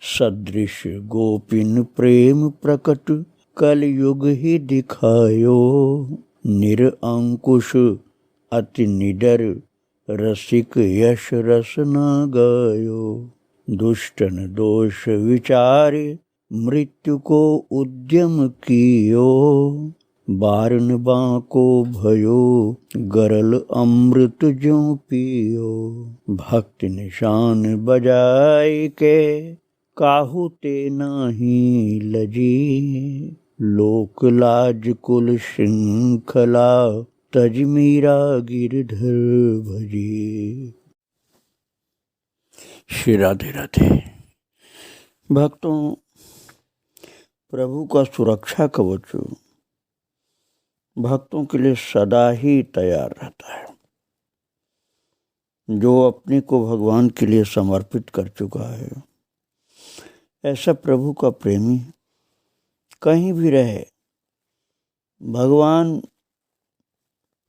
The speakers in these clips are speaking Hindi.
सदृश गोपिन प्रेम प्रकट कलयुग ही दिखायो। निरअंकुश अति निडर रसिक यश रस न गायो। दुष्टन दोष विचारे मृत्यु को उद्यम कियो। बारन बांको भयो गरल अमृत ज्यों पियो। भक्त निशान बजाय के काहू ते नाही लजी। लोक लाज कुल श्रृंखला तज मीरा गिरधर भजी। श्री राधे राधे। भक्तों, प्रभु का सुरक्षा कवच भक्तों के लिए सदा ही तैयार रहता है। जो अपने को भगवान के लिए समर्पित कर चुका है, ऐसा प्रभु का प्रेमी कहीं भी रहे, भगवान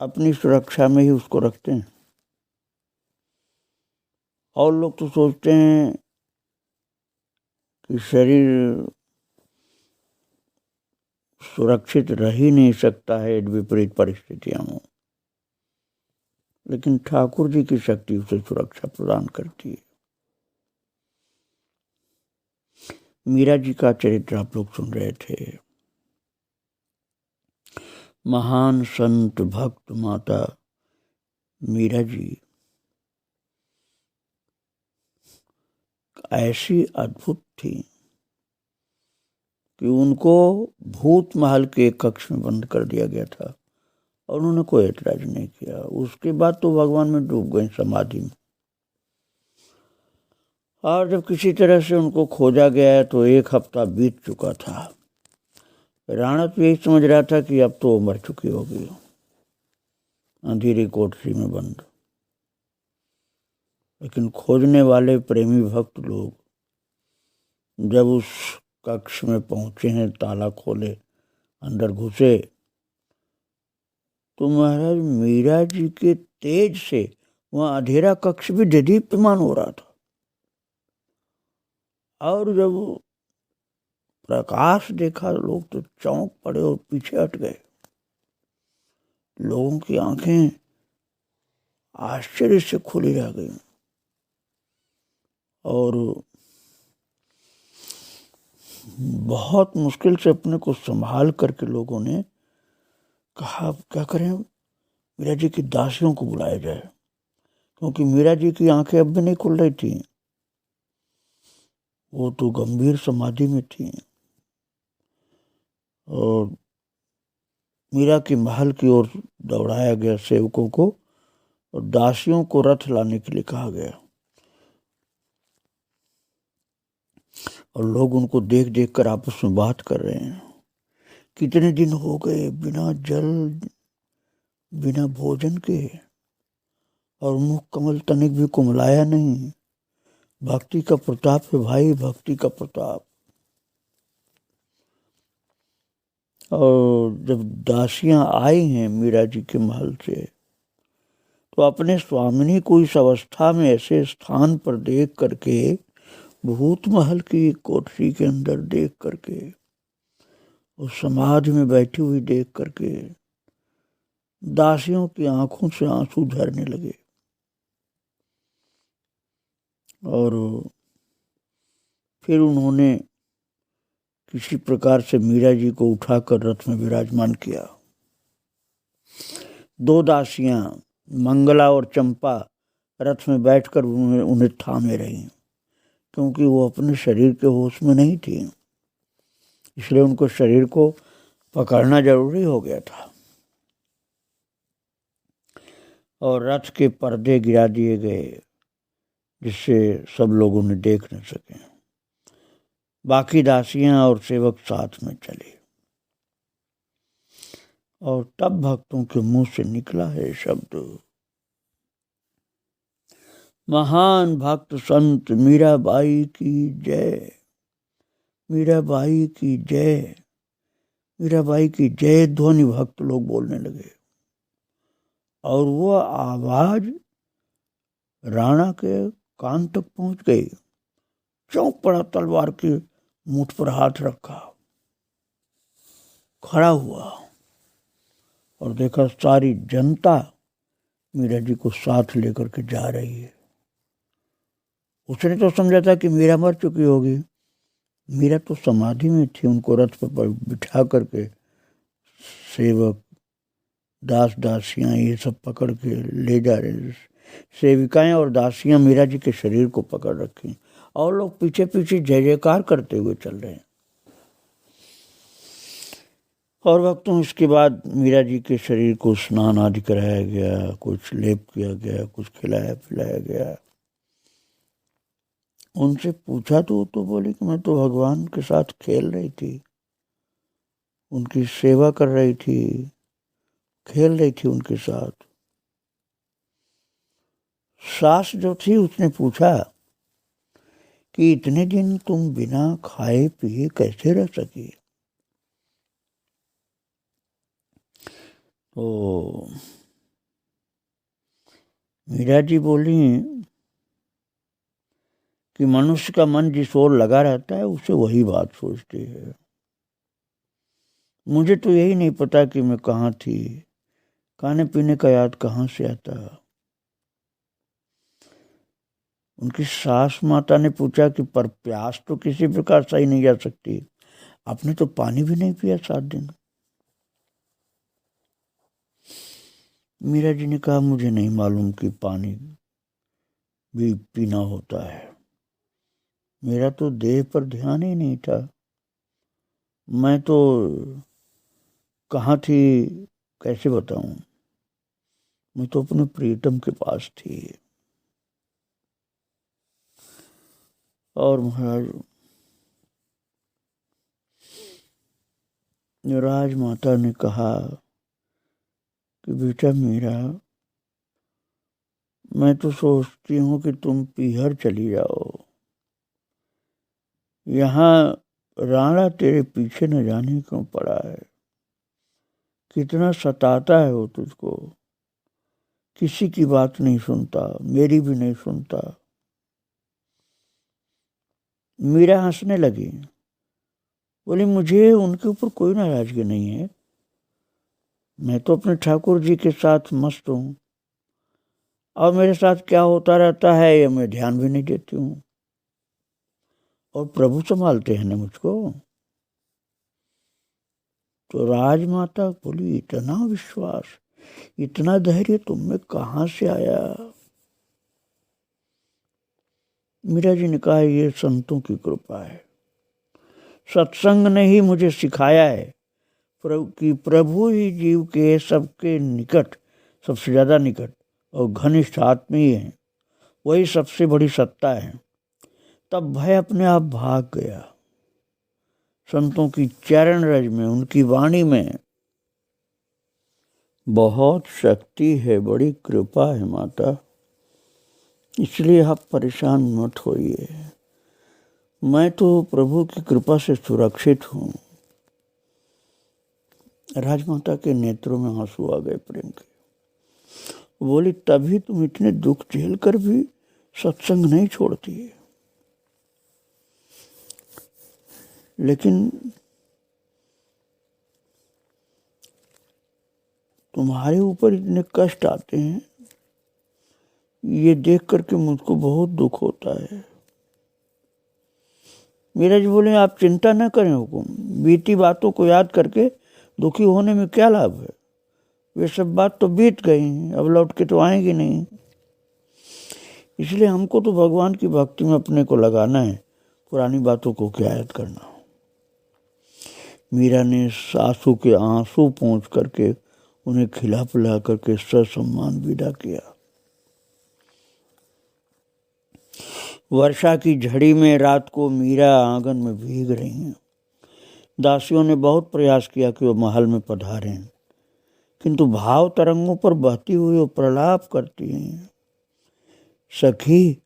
अपनी सुरक्षा में ही उसको रखते हैं। और लोग तो सोचते हैं कि शरीर सुरक्षित रह ही नहीं सकता है विपरीत परिस्थितियों में, लेकिन ठाकुर जी की शक्ति उसे सुरक्षा प्रदान करती है। मीरा जी का चरित्र आप लोग सुन रहे थे। महान संत भक्त माता मीरा जी ऐसी अद्भुत थी कि उनको भूत महल के एक कक्ष में बंद कर दिया गया था और उन्होंने कोई ऐतराज नहीं किया। उसके बाद तो भगवान में डूब गए समाधि में। और जब किसी तरह से उनको खोजा गया तो 1 हफ्ता बीत चुका था। राणा तो यही समझ रहा था कि अब तो मर चुकी होगी, अंधेरी कोठरी में बंद। लेकिन खोजने वाले प्रेमी भक्त लोग जब उस कक्ष में पहुंचे हैं, ताला खोले, अंदर घुसे, तो महाराज मीरा जी के तेज से वहां अंधेरा कक्ष भी दीप्यमान हो रहा था। और जब प्रकाश देखा लोग तो चौंक पड़े और पीछे हट गए। लोगों की आंखें आश्चर्य से खुली रह गई और बहुत मुश्किल से अपने को संभाल करके लोगों ने कहा क्या करें, मीरा जी की दासियों को बुलाया जाए, क्योंकि मीरा जी की आंखें अब भी नहीं खुल रही थी। वो तो गंभीर समाधि में थी। और मीरा के महल की ओर दौड़ाया गया सेवकों को और दासियों को रथ लाने के लिए कहा गया। और लोग उनको देख देख कर आपस में बात कर रहे हैं, कितने दिन हो गए बिना जल बिना भोजन के, और मुख कमल तनिक भी कुमलाया नहीं। भक्ति का प्रताप है भाई, भक्ति का प्रताप। और जब दासियां आई हैं मीरा जी के महल से, तो अपने स्वामिनी को इस अवस्था में ऐसे स्थान पर देख करके, भूत महल की कोठरी के अंदर देख करके, उस समाधि में बैठी हुई देख करके दासियों की आंखों से आंसू झरने लगे। और फिर उन्होंने किसी प्रकार से मीरा जी को उठाकर रथ में विराजमान किया। 2 दासियां मंगला और चंपा रथ में बैठकर उन्हें थामे रही, क्योंकि वो अपने शरीर के होश में नहीं थी, इसलिए उनको शरीर को पकड़ना जरूरी हो गया था। और रथ के पर्दे गिरा दिए गए, जिससे सब लोग उन्हें देख न सके। बाकी दासियां और सेवक साथ में चले। और तब भक्तों के मुंह से निकला है शब्द, महान भक्त संत मीराबाई की जय, मीराबाई की जय, मीराबाई की जय ध्वनि भक्त लोग बोलने लगे। और वो आवाज राणा के कान तक पहुंच गई। चौंक पड़ा, तलवार की मुठ पर हाथ रखा, खड़ा हुआ और देखा सारी जनता मीरा जी को साथ लेकर के जा रही है। उसने तो समझा था कि मीरा मर चुकी होगी। मीरा तो समाधि में थी। उनको रथ पर बिठा करके सेवक, दास दासियां ये सब पकड़ के ले जा रहे। सेविकाएं और दासियां मीरा जी के शरीर को पकड़ रखी और लोग पीछे पीछे जय जयकार करते हुए चल रहे हैं। और वक्तों इसके बाद मीरा जी के शरीर को स्नान आदि कराया गया, कुछ लेप किया गया, कुछ खिलाया पिलाया गया। उनसे पूछा तो बोली कि मैं तो भगवान के साथ खेल रही थी, उनकी सेवा कर रही थी, खेल रही थी उनके साथ। सास जो थी उसने पूछा कि इतने दिन तुम बिना खाए पिए कैसे रह सकी? तो मीरा जी बोली कि मनुष्य का मन जिस ओर लगा रहता है उसे वही बात सोचती है। मुझे तो यही नहीं पता कि मैं कहाँ थी, खाने पीने का याद कहाँ से आता। उनकी सास माता ने पूछा कि पर प्यास तो किसी प्रकार सही नहीं जा सकती, आपने तो पानी भी नहीं पिया 7 दिन। मीरा जी ने कहा मुझे नहीं मालूम कि पानी भी पीना होता है, मेरा तो देह पर ध्यान ही नहीं था, मैं तो कहाँ थी कैसे बताऊं, मैं तो अपने प्रीतम के पास थी। और महाराज राजमाता ने कहा कि बेटा मीरा, मैं तो सोचती हूँ कि तुम पीहर चली जाओ, यहाँ राणा तेरे पीछे न जाने क्यों पड़ा है, कितना सताता है वो तुझको, किसी की बात नहीं सुनता, मेरी भी नहीं सुनता। मीरा हंसने लगी, बोली मुझे उनके ऊपर कोई नाराजगी नहीं है, मैं तो अपने ठाकुर जी के साथ मस्त हूँ और मेरे साथ क्या होता रहता है ये मैं ध्यान भी नहीं देती हूँ, और प्रभु संभालते हैं ना मुझको। तो राजमाता बोली इतना विश्वास, इतना धैर्य तुम में कहाँ से आया? मीरा जी ने कहा ये संतों की कृपा है, सत्संग ने ही मुझे सिखाया है कि प्रभु ही जीव के सबके निकट, सबसे ज्यादा निकट और घनिष्ठ आत्मीय है, वही सबसे बड़ी सत्ता है। तब भय अपने आप भाग गया। संतों की चरण रज में, उनकी वाणी में बहुत शक्ति है, बड़ी कृपा है माता, इसलिए आप परेशान मत होइए, मैं तो प्रभु की कृपा से सुरक्षित हूँ। राजमाता के नेत्रों में आंसू आ गए प्रेम के। बोली तभी तुम इतने दुख झेल कर भी सत्संग नहीं छोड़ती, लेकिन तुम्हारे ऊपर इतने कष्ट आते हैं, ये देख करके मुझको बहुत दुख होता है। मीरा जी बोले आप चिंता न करें हुकुम, बीती बातों को याद करके दुखी होने में क्या लाभ है, वे सब बात तो बीत गई हैं, अब लौट के तो आएंगी नहीं, इसलिए हमको तो भगवान की भक्ति में अपने को लगाना है, पुरानी बातों को क्या याद करना। मीरा ने सासू के आंसू पोंछ करके उन्हें खिला पिला करके ससम्मान विदा किया। वर्षा की झड़ी में रात को मीरा आंगन में भीग रही हैं। दासियों ने बहुत प्रयास किया कि वो महल में पधारें, किंतु भाव तरंगों पर बहती हुई वो प्रलाप करती हैं। सखी,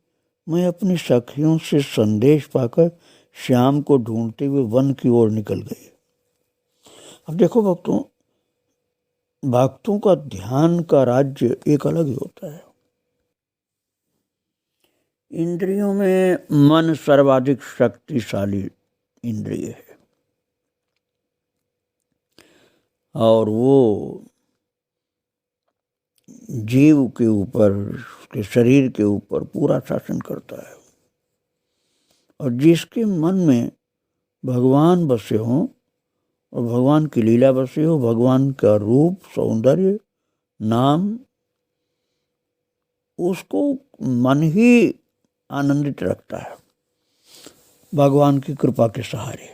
मैं अपनी सखियों से संदेश पाकर श्याम को ढूंढते हुए वन की ओर निकल गई। अब देखो भक्तों का ध्यान का राज्य एक अलग ही होता है। इंद्रियों में मन सर्वाधिक शक्तिशाली इंद्रिय है और वो जीव के ऊपर, उसके शरीर के ऊपर पूरा शासन करता है। और जिसके मन में भगवान बसे हों और भगवान की लीला बसी हो, भगवान का रूप, सौंदर्य, नाम, उसको मन ही आनंदित रखता है भगवान की कृपा के सहारे।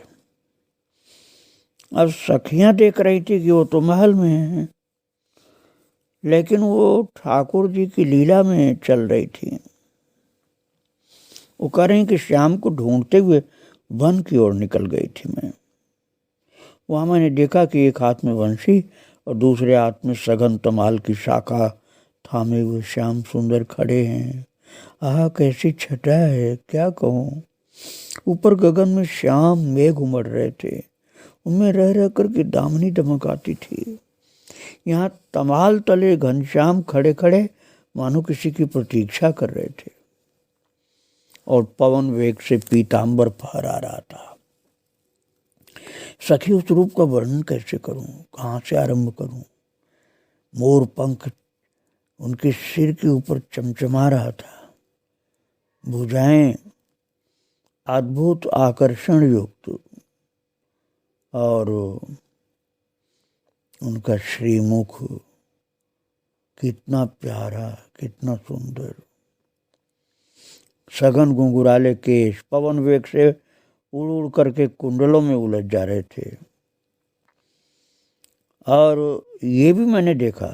अब सखियां देख रही थी कि वो तो महल में है, लेकिन वो ठाकुर जी की लीला में चल रही थी। वो कह रही कि श्याम को ढूंढते हुए वन की ओर निकल गई थी मैं। वहां मैंने देखा कि एक हाथ में बंसी और दूसरे हाथ में सघन तमाल की शाखा थामे हुए श्याम सुंदर खड़े हैं। आह, कैसी छटा है, क्या कहूँ। ऊपर गगन में श्याम मेघ उमड़ रहे थे, उनमें रह रह कर के दामनी दमक आती थी। यहाँ तमाल तले घनश्याम खड़े खड़े मानो किसी की प्रतीक्षा कर रहे थे और पवन वेग से पीतांबर फहरा रहा था। सखी, उस रूप का वर्णन कैसे करूं, कहाँ से आरंभ करूं। मोर पंख उनके सिर के ऊपर चमचमा रहा था, भुजाएं अद्भुत आकर्षण युक्त और उनका श्रीमुख कितना प्यारा, कितना सुंदर। सघन घुंघराले केश पवन वेग से उड़ उड़ करके कुंडलों में उलझ जा रहे थे। और ये भी मैंने देखा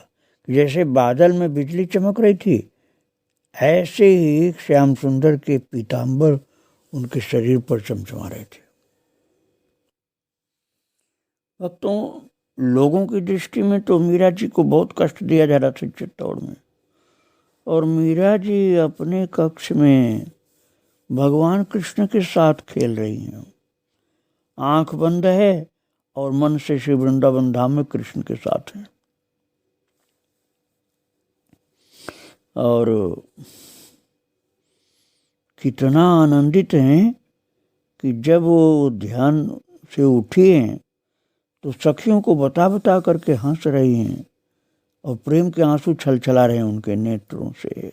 कि जैसे बादल में बिजली चमक रही थी, ऐसे ही श्याम सुंदर के पीतांबर उनके शरीर पर चमचमा रहे थे। भक्तों, लोगों की दृष्टि में तो मीरा जी को बहुत कष्ट दिया जा रहा था चित्तौड़ में, और मीरा जी अपने कक्ष में भगवान कृष्ण के साथ खेल रही हैं। आंख बंद है और मन से श्री वृंदावन धाम में कृष्ण के साथ है। और कितना आनंदित हैं कि जब वो ध्यान से उठी हैं तो सखियों को बता बता करके हंस रही हैं और प्रेम के आंसू छलछला रहे हैं उनके नेत्रों से,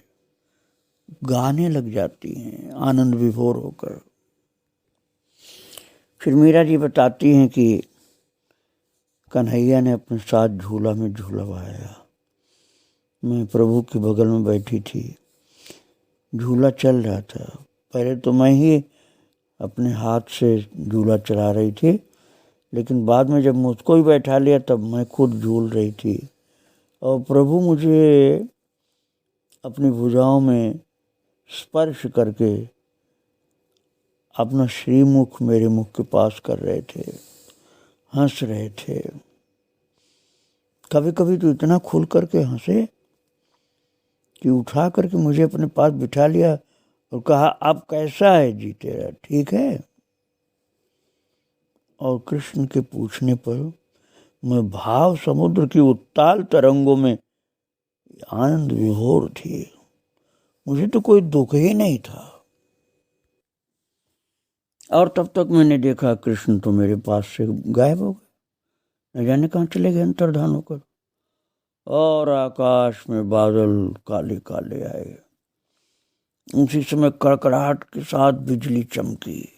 गाने लग जाती हैं आनंद विभोर होकर। फिर मीरा जी बताती हैं कि कन्हैया ने अपने साथ झूला में झूलवाया। मैं प्रभु के बगल में बैठी थी, झूला चल रहा था। पहले तो मैं ही अपने हाथ से झूला चला रही थी, लेकिन बाद में जब मुझको ही बैठा लिया तब मैं खुद झूल रही थी और प्रभु मुझे अपनी भुजाओं में स्पर्श करके अपना श्रीमुख मेरे मुख के पास कर रहे थे, हंस रहे थे। कभी कभी तो इतना खुल करके हंसे कि उठा करके मुझे अपने पास बिठा लिया और कहा, अब कैसा है जी तेरा, ठीक है। और कृष्ण के पूछने पर मैं भाव समुद्र की उत्ताल तरंगों में आनंद विभोर थी। मुझे तो कोई दुख ही नहीं था। और तब तक मैंने देखा कृष्ण तो मेरे पास से गायब हो गए, न जाने कहाँ चले गए अंतर्धान होकर। और आकाश में बादल काले काले आए। उसी समय कड़कड़ाहट के साथ बिजली चमकी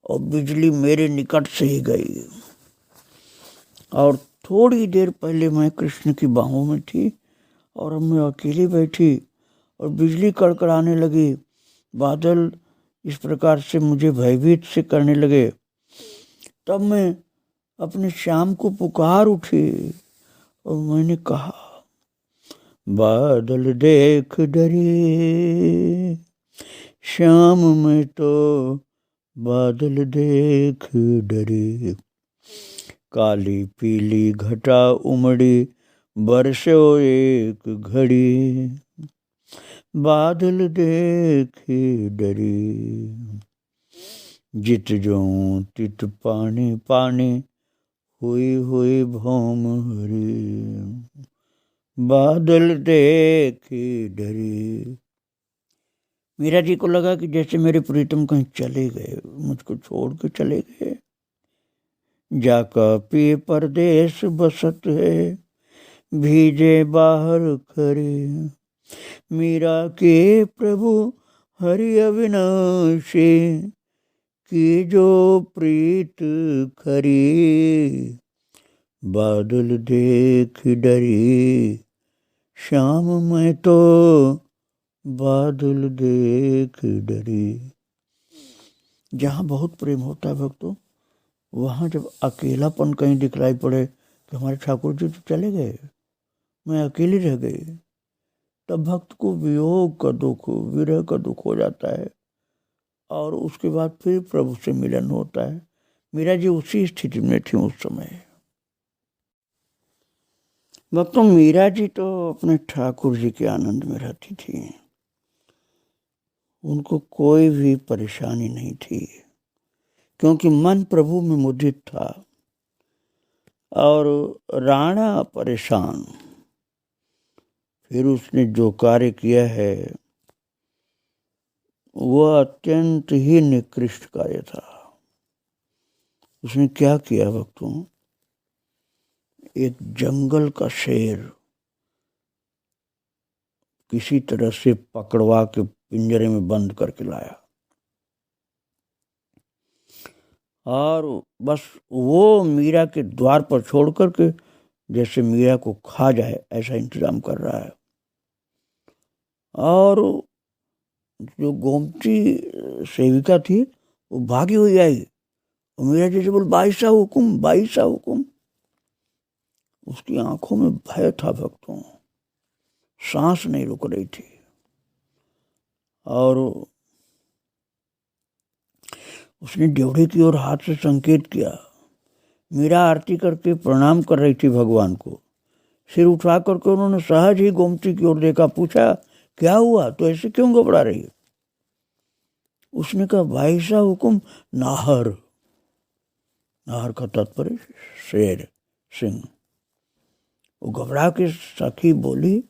और बिजली मेरे निकट से ही गई। और थोड़ी देर पहले मैं कृष्ण की बाहों में थी और अब मैं अकेली बैठी और बिजली कड़कड़ाने लगी। बादल इस प्रकार से मुझे भयभीत से करने लगे। तब मैं अपने श्याम को पुकार उठी और मैंने कहा, बादल देख डरे श्याम में तो बादल देख डरे, काली पीली घटा उमड़ी बरसो एक घड़ी, बादल देखे डरे, जित जो तित पानी पानी हुई हुई भौम हरी, बादल देखे डरे। मीरा जी को लगा कि जैसे मेरे प्रीतम कहीं चले गए, मुझको छोड़ के चले गए। जाका पिए परदेश बसत है, भीजे बाहर खरे। मीरा के प्रभु हरि अविनाशी, की जो प्रीत खरी। बादल देख डरी, श्याम मैं तो बादल देख डरी। जहाँ बहुत प्रेम होता है भक्तों, वहाँ जब अकेलापन कहीं दिखलाई पड़े कि हमारे ठाकुर जी तो चले गए, मैं अकेली रह गई, तब भक्त को वियोग का दुख, विरह का दुख हो जाता है और उसके बाद फिर प्रभु से मिलन होता है। मीरा जी उसी स्थिति में थी उस समय। भक्तों, मीरा जी तो अपने ठाकुर जी के आनंद में रहती थी, उनको कोई भी परेशानी नहीं थी, क्योंकि मन प्रभु में मुदित था। और राणा परेशान, फिर उसने जो कार्य किया है वह अत्यंत ही निकृष्ट कार्य था। उसने क्या किया भक्तों, एक जंगल का शेर किसी तरह से पकड़वा के पिंजरे में बंद करके लाया और बस वो मीरा के द्वार पर छोड़ करके जैसे मीरा को खा जाए ऐसा इंतजाम कर रहा है। और जो गोमती सेविका थी वो भागी हुई आई और मीरा जी से बोल, बाईसा हुकुम, बाईसा हुकुम। उसकी आंखों में भय था भक्तों, सांस नहीं रुक रही थी। और उसने ड्योढ़ी की ओर हाथ से संकेत किया। मीरा आरती करके प्रणाम कर रही थी भगवान को। सिर उठा करके उन्होंने सहज ही गोमती की ओर देखा, पूछा क्या हुआ, तो ऐसे क्यों घबरा रही है? उसने कहा, भाई सा हुकुम, नाहर। नाहर का तात्पर्य शेर, सिंह। वो घबरा के सखी बोली,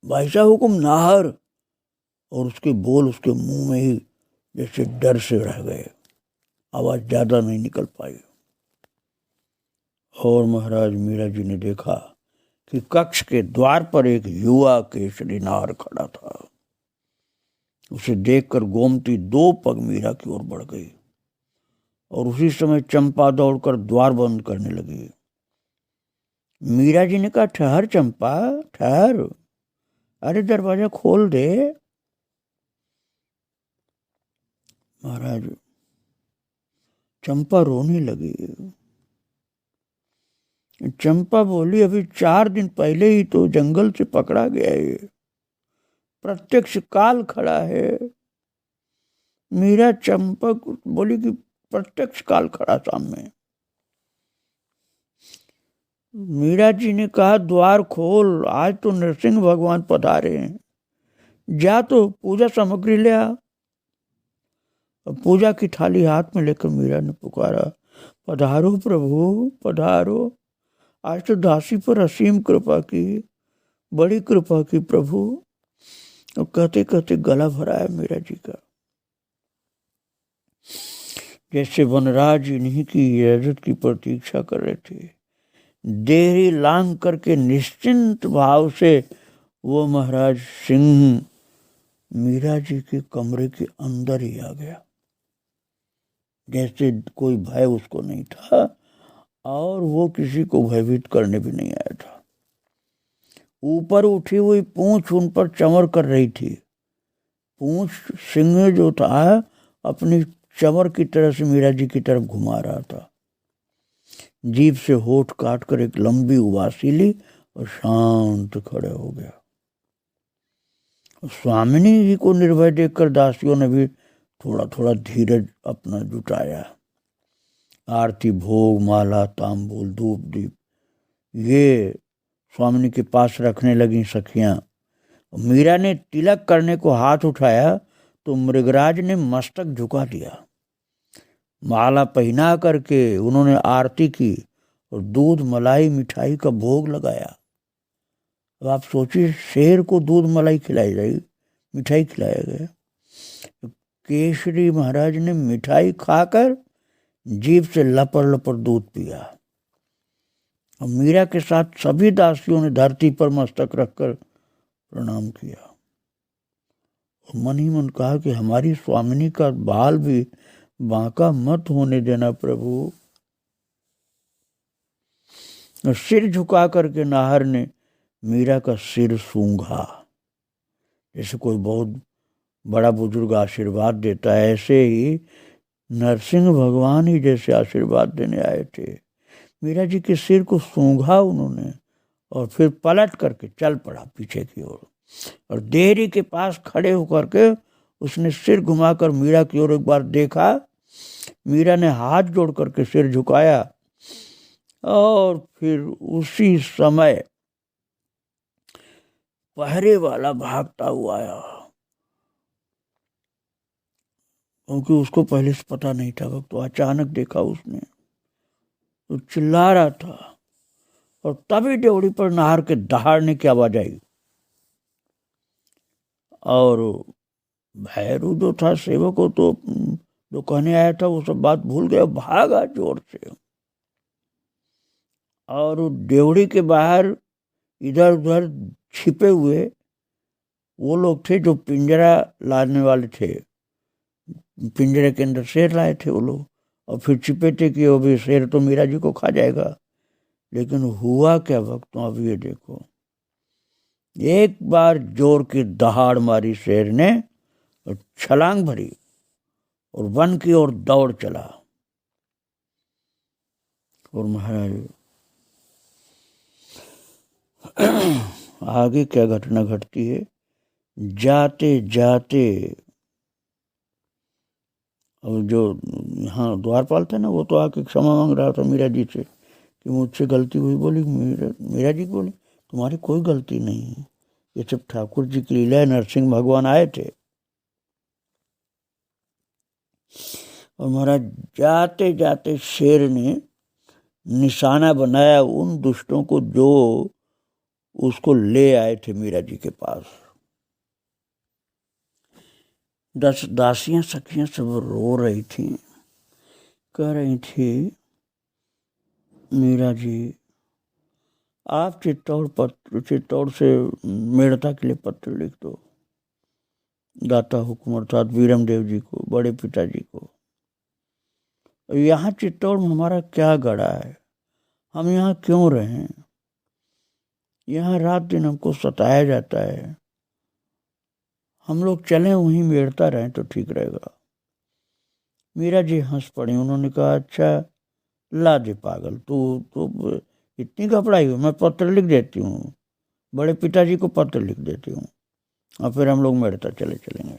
भाई सा हुकुम, नाहर। और उसके बोल उसके मुंह में ही जैसे डर से रह गए, आवाज ज्यादा नहीं निकल पाई। और महाराज मीरा जी ने देखा कि कक्ष के द्वार पर एक युवा केसरी नार खड़ा था। उसे देखकर गोमती 2 पग मीरा की ओर बढ़ गई और उसी समय चंपा दौड़कर द्वार बंद करने लगी। मीरा जी ने कहा, ठहर चंपा, ठहर, अरे दरवाजा खोल दे। महाराज चंपा रोने लगी। चंपा बोली, अभी 4 दिन पहले ही तो जंगल से पकड़ा गया है, प्रत्यक्ष काल खड़ा है। मीरा चंपा बोली कि प्रत्यक्ष काल खड़ा सामने। मीरा जी ने कहा, द्वार खोल, आज तो नरसिंह भगवान पधारे हैं, जा तो पूजा सामग्री ले आ। पूजा की थाली हाथ में लेकर मीरा ने पुकारा, पधारो प्रभु, पधारो, आज तो दासी पर असीम कृपा की, बड़ी कृपा की प्रभु। और कहते कहते गला भरा है मीरा जी का, जैसे वनराज इन्हीं की इजाजत की प्रतीक्षा कर रहे थे। देहरी लांग करके निश्चिंत भाव से वो महाराज सिंह मीरा जी के कमरे के अंदर ही आ गया, जैसे कोई भय उसको नहीं था और वो किसी को भयभीत करने भी नहीं आया था। ऊपर उठी हुई पूंछ उन पर चमर कर रही थी। पूंछ सिंह जो था अपनी चमर की तरह से मीरा जी की तरफ घुमा रहा था। जीभ से होठ काट कर एक लंबी उबासी ली और शांत खड़े हो गया। स्वामिनी जी को निर्भय देखकर दासियों ने भी थोड़ा थोड़ा धीरज अपना जुटाया। आरती, भोग, माला, तांबूल, धूप दीप ये स्वामिनी के पास रखने लगी सखियां। मीरा ने तिलक करने को हाथ उठाया तो मृगराज ने मस्तक झुका दिया। माला पहना करके उन्होंने आरती की और दूध, मलाई, मिठाई का भोग लगाया। अब आप सोचिए, शेर को दूध मलाई खिलाई जाएगी, मिठाई खिलाया गया। केसरी महाराज ने मिठाई खाकर जीभ से लपर लपर दूध पिया। और मीरा के साथ सभी दासियों ने धरती पर मस्तक रखकर प्रणाम किया। और मन ही मन कहा कि हमारी स्वामिनी का बाल भी बांका मत होने देना प्रभु। और सिर झुका करके नाहर ने मीरा का सिर सूंघा। जैसे कोई बहुत बड़ा बुजुर्ग आशीर्वाद देता है, ऐसे ही नरसिंह भगवान ही जैसे आशीर्वाद देने आए थे। मीरा जी के सिर को सूंघा उन्होंने और फिर पलट करके चल पड़ा पीछे की ओर। और देहरी के पास खड़े होकर के उसने सिर घुमाकर मीरा की ओर एक बार देखा। मीरा ने हाथ जोड़ करके सिर झुकाया और फिर उसी समय पहरे वाला भागता हुआ आया, क्योंकि उसको पहले से पता नहीं था। तो अचानक देखा उसने तो चिल्ला रहा था और तभी ड्योढ़ी पर नाहर के दहाड़ने की आवाज आई। और भैरू जो था सेवक को तो जो कहने आया था वो सब बात भूल गया, भागा जोर से। और ड्योढ़ी के बाहर इधर उधर छिपे हुए वो लोग थे जो पिंजरा लाने वाले थे। पिंजरे के अंदर शेर लाए थे वो लोग, और फिर छिपे थे कि वो भी शेर तो मीरा जी को खा जाएगा। लेकिन हुआ क्या भक्तों, अब ये देखो, एक बार जोर की दहाड़ मारी शेर ने और छलांग भरी और वन की ओर दौड़ चला। और महाराज आगे क्या घटना घटती है, जाते जाते और जो यहाँ द्वारपाल था ना, वो तो आके क्षमा मांग रहा था मीरा जी से कि मुझसे गलती हुई। बोली मीरा जी बोली तुम्हारी कोई गलती नहीं, ये सब ठाकुर जी की लीला है, नरसिंह भगवान आए थे। और महाराज जाते जाते शेर ने निशाना बनाया उन दुष्टों को जो उसको ले आए थे मीरा जी के पास। 10 दासियां सखियां सब रो रही थी, कह रही थी मीरा जी आप चित्तौड़ से मेड़ता के लिए पत्र लिख दो, दाता हुक्म अर्थात वीरम देव जी को, बड़े पिताजी को। यहाँ चित्तौड़ में हमारा क्या गड़ा है, हम यहाँ क्यों रहें, यहाँ रात दिन हमको सताया जाता है, हम लोग चलें वहीं मेड़ता रहें तो ठीक रहेगा। मीरा जी हंस पड़ी। उन्होंने कहा अच्छा ला दे पागल, तू इतनी घबराई हो, मैं पत्र लिख देती हूँ, बड़े पिताजी को पत्र लिख देती हूँ और फिर हम लोग मेड़ता चलेंगे।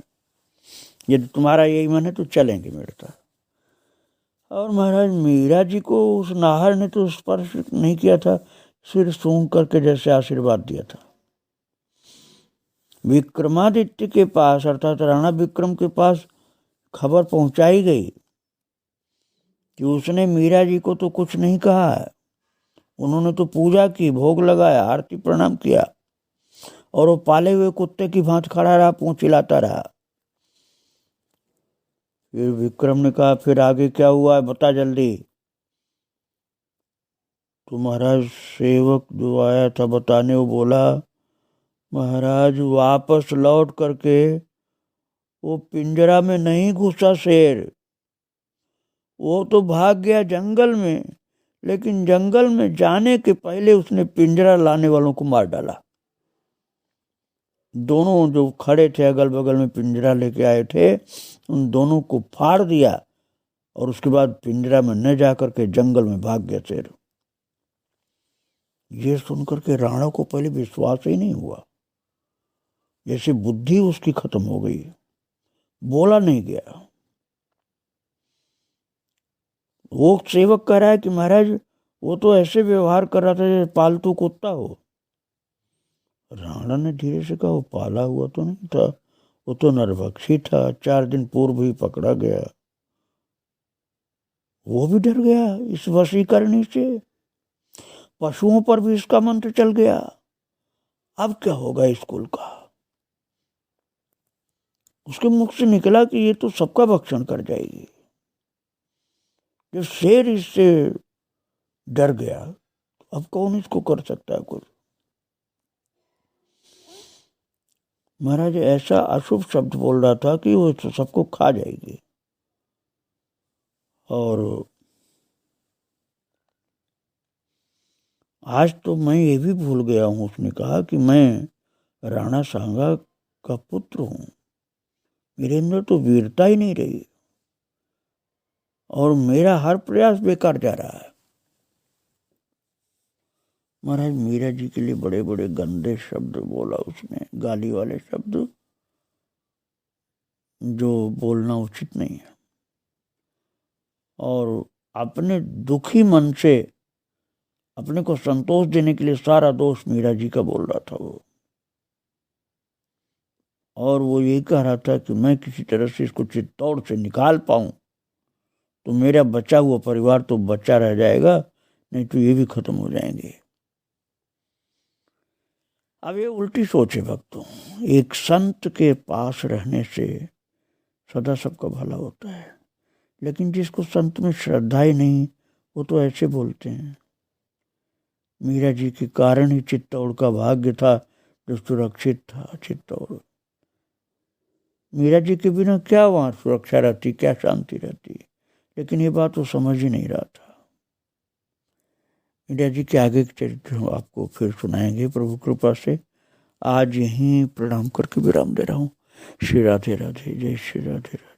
यदि तुम्हारा यही मन है तो चलेंगे मेड़ता। और महाराज मीरा जी को उस नाहर ने तो स्पर्श नहीं किया था, सिर सूंघ करके जैसे आशीर्वाद दिया था। विक्रमादित्य के पास अर्थात राणा विक्रम के पास खबर पहुंचाई गई कि उसने मीरा जी को तो कुछ नहीं कहा है, उन्होंने तो पूजा की, भोग लगाया, आरती प्रणाम किया, और वो पाले हुए कुत्ते की भांति खड़ा रहा, पूंछ हिलाता रहा। फिर विक्रम ने कहा फिर आगे क्या हुआ है बता जल्दी। तो महाराज सेवक जो आया था बताने, वो बोला महाराज वापस लौट करके वो पिंजरा में नहीं घुसा शेर, वो तो भाग गया जंगल में, लेकिन जंगल में जाने के पहले उसने पिंजरा लाने वालों को मार डाला। दोनों जो खड़े थे अगल बगल में पिंजरा लेके आए थे, उन दोनों को फाड़ दिया और उसके बाद पिंजरा में न जाकर के जंगल में भाग गया शेर। ये सुनकर के राणा को पहले विश्वास ही नहीं हुआ, जैसे बुद्धि उसकी खत्म हो गई, बोला नहीं गया। वो सेवक कह रहा है कि महाराज वो तो ऐसे व्यवहार कर रहा था जैसे पालतू कुत्ता हो। राणा ने धीरे से कहा वो पाला हुआ तो नहीं था, वो तो नरभक्षी था, 4 दिन पूर्व ही पकड़ा गया। वो भी डर गया इस वशीकरणी से, पशुओं पर भी इसका मंत्र चल गया। अब क्या होगा इस कुल का। उसके मुख से निकला कि ये तो सबका भक्षण कर जाएगी। जब शेर इससे डर गया, अब कौन इसको कर सकता है कुछ। महाराज ऐसा अशुभ शब्द बोल रहा था कि वो तो सबको खा जाएगी। और आज तो मैं ये भी भूल गया हूँ, उसने कहा कि मैं राणा सांगा का पुत्र हूँ, मेरे अंदर तो वीरता ही नहीं रही और मेरा हर प्रयास बेकार जा रहा है। महाराज मीरा जी के लिए बड़े बड़े गंदे शब्द बोला उसने, गाली वाले शब्द जो बोलना उचित नहीं है। और अपने दुखी मन से अपने को संतोष देने के लिए सारा दोष मीरा जी का बोल रहा था वो। और वो यही कह रहा था कि मैं किसी तरह से इसको चित्तौड़ से निकाल पाऊं तो मेरा बचा हुआ परिवार तो बचा रह जाएगा, नहीं तो ये भी खत्म हो जाएंगे। अब ये उल्टी सोच है भक्तों। एक संत के पास रहने से सदा सबका भला होता है, लेकिन जिसको संत में श्रद्धा ही नहीं वो तो ऐसे बोलते हैं। मीरा जी के कारण ही चित्तौड़ का भाग्य था जो सुरक्षित था। चित्तौड़, मीरा जी के बिना क्या वहां सुरक्षा रहती, क्या शांति रहती, लेकिन ये बात वो समझ ही नहीं रहा था। मीरा जी के आगे के चरित्र आपको फिर सुनाएंगे प्रभु कृपा से। आज यहीं प्रणाम करके विराम दे रहा हूँ। श्री राधे राधे, जय श्री राधे राधे।